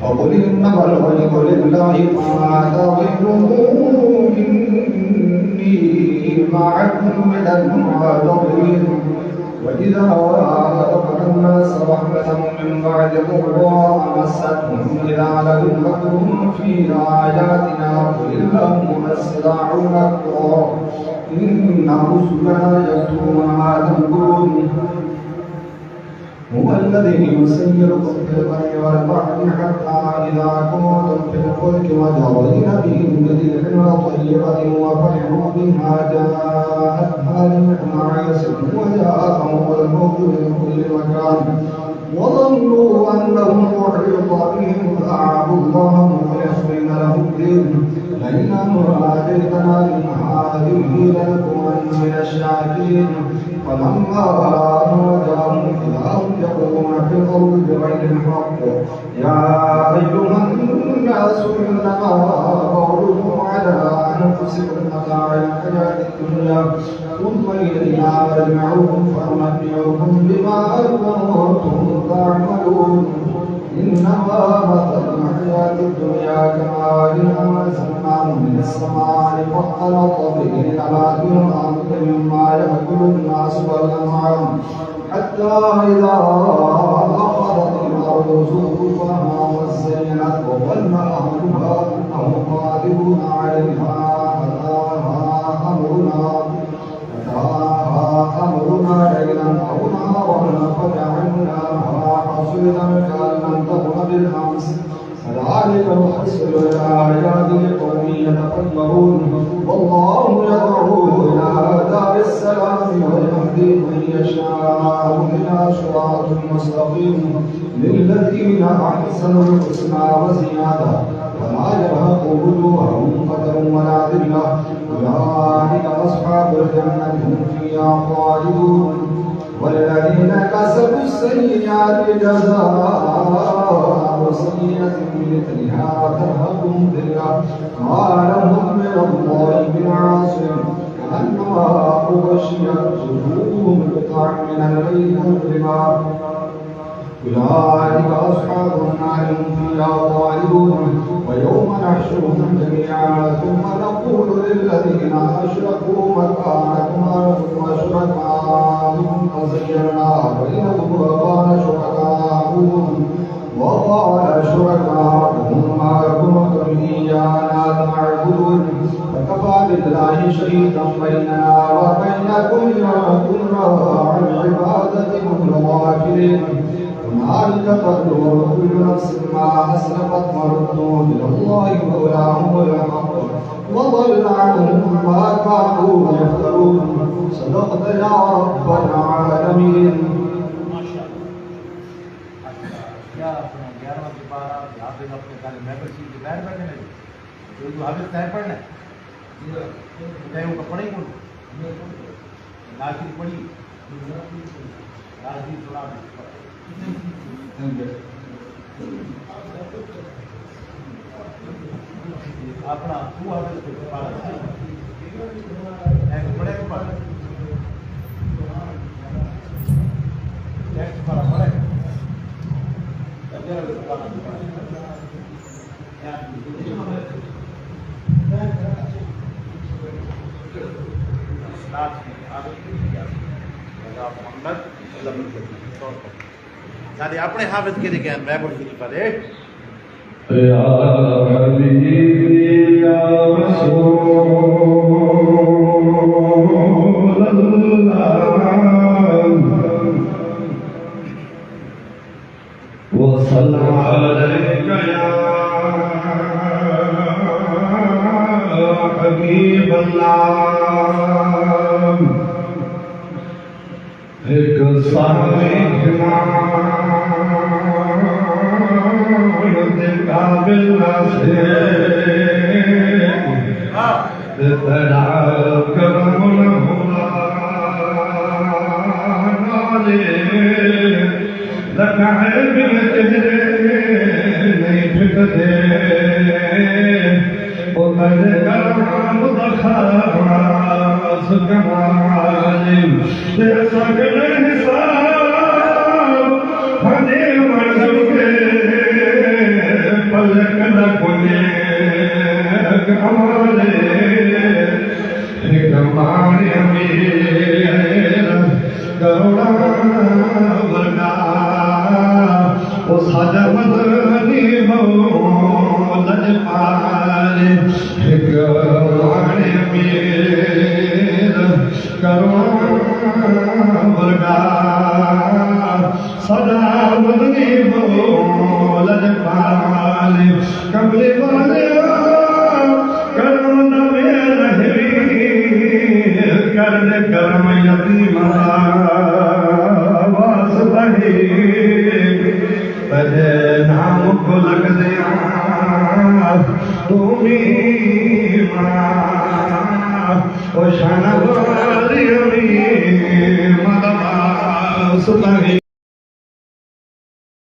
فقل إنما الغيب لله فلا تضلوا إني معكم من المعذرين وإذا أذقنا الناس رحمة من بعد ضراء مستهم إذا لهم مكر في آياتنا قل اللهم يستطيعون أكبر إن رسلنا يكتبون ما تمكرون هو الذي يسيركم في البر والبحر حتى إذا كنتم في الفلك وجرين بهم بريح طيبة وفرحوا بها جاءتها ريح عاصف وجاءهم الموت من كل مكان وظنوا أنهم أحيط بهم فأعبدوا الله مخلصين له الدين لئن آتيتنا من هذه لنكونن من الشاكرين فلما نجاهم إذا هم يقولون في الأرض بغير الحق يا أيها الناس إنما قولكم على أنفسكم متاع الحياة الدنيا ثم إلينا مرجعكم فننبئكم بما كنتم تعملون إنما مثل الحياة الدنيا كماء أنزلناه من السماء فاختلط به نبات الأرض مما يأكل الناس والأنعام حتى إذا أخذت الأرض زخرفها وزينت وظن أهلها أنهم قادرون عليها أتاها أمرنا ليلا أو نهارا فجعلناها حصيدا كأن لم تغن بالأمس كذلك نفصل الآيات لقوم يتفكرون والله يدعو إلى دار السلام ويهدي من يشاء إلى صراط مستقيم للذين أحسنوا الحسنى وزيادة ولا يرهق وجوههم قدر ولا ذلة أولئك أصحاب الجنة هم فيها خالدون والذين كسبوا السيئات جزاء سيئة بمثلها ترهقهم ذلة ما لهم من الله من عاصم كأنما أغشيت وجوههم قطعا من الليل مظلما أولئك أصحاب النار هم فيها خالدون ويوم نحشرهم جميعا ثم نقول للذين أشركوا مكانكم أنتم وشركاؤكم فزينا بينهم وقال شركاؤهم ما كنتم إيانا تعبدون فكفى بالله شهيدا بيننا وبينكم إن كنا عن عبادتكم الغافلين هنالك تبلو كل نفس ما أسلفت وردوا إلى الله مولاهم الحق وضل عنهم ما كانوا يفترون صدقت يا رب العالمين. अपना तू आवे तो पारा एक बड़े पर एक पारा बड़े अगर पारा या स्टार्ट आगे किया राजा मोहम्मद सारे अपने हाफिज के लिए ज्ञान मैं बोल के पढ़े या हबीबी या रसूल अल्लाह व सल्लल्लाहु अलैका या हबीब अल्लाह एक साहिबना काबिल से तेरा करम हुआ नाले लखाए बिन तेरे नहीं फिकते ओ तेरे करम दखास कमाल तेरे सगले हिसाब हदे मंजूर कमाले कमाने अमीर करुणा वर्गा ओ साजा मदनी मौलद पाले कमाने अमीर करुणा वर्गा सदा मदनी मौलद पाले कमले वाले करम में रहवी करन करम यतीमा वास्ता ही तजे नाम को लग दिया तुम्ही ओ शान वाली मदमा सुता